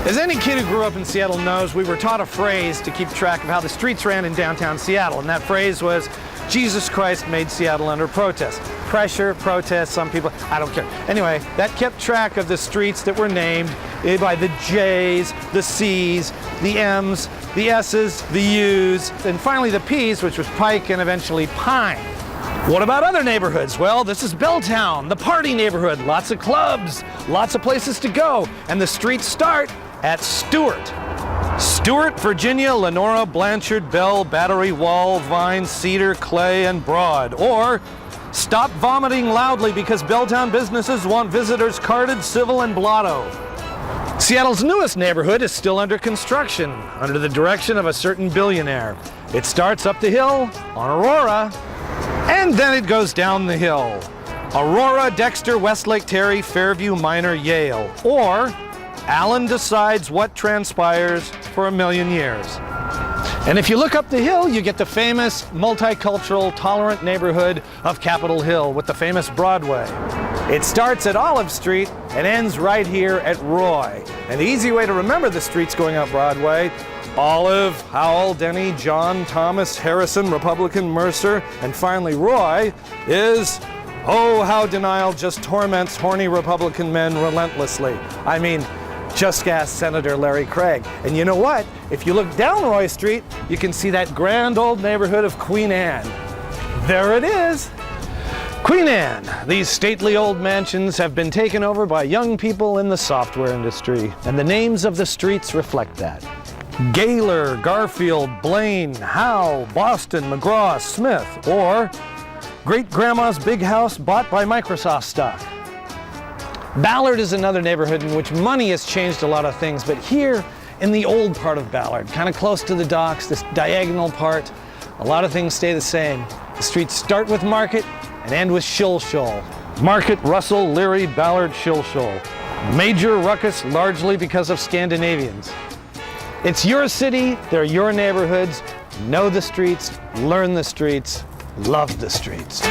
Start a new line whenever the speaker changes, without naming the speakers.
As any kid who grew up in Seattle knows, we were taught a phrase to keep track of how the streets ran in downtown Seattle, and that phrase was, Jesus Christ made Seattle under protest. Pressure, protest, some people, I don't care. Anyway, that kept track of the streets that were named by the J's, the C's, the M's, the S's, the U's, and finally the P's, which was Pike and eventually Pine. What about other neighborhoods? Well, this is Belltown, the party neighborhood. Lots of clubs, lots of places to go, and the streets start at Stewart. Stewart, Virginia, Lenora, Blanchard, Bell, Battery, Wall, Vine, Cedar, Clay, and Broad. Or stop vomiting loudly because Belltown businesses want visitors carded, civil, and blotto. Seattle's newest neighborhood is still under construction, under the direction of a certain billionaire. It starts up the hill on Aurora, and then it goes down the hill. Aurora, Dexter, Westlake, Terry, Fairview, Minor, Yale. Or Allen decides what transpires for a million years. And if you look up the hill, you get the famous multicultural, tolerant neighborhood of Capitol Hill with the famous Broadway. It starts at Olive Street and ends right here at Roy. An easy way to remember the streets going up Broadway: Olive, Howell, Denny, John, Thomas, Harrison, Republican, Mercer, and finally Roy is, oh, how denial just torments horny Republican men relentlessly. I mean, just ask Senator Larry Craig. And you know what? If you look down Roy Street, you can see that grand old neighborhood of Queen Anne. There it is. Queen Anne. These stately old mansions have been taken over by young people in the software industry, and the names of the streets reflect that. Gaylor, Garfield, Blaine, Howe, Boston, McGraw, Smith, or great-grandma's big house bought by Microsoft stock. Ballard is another neighborhood in which money has changed a lot of things, but here in the old part of Ballard, kind of close to the docks, this diagonal part, a lot of things stay the same. The streets start with Market and end with Shull Shull. Market, Russell, Leary, Ballard, Shull Shull. Major ruckus largely because of Scandinavians. It's your city, they're your neighborhoods. Know the streets, learn the streets, love the streets.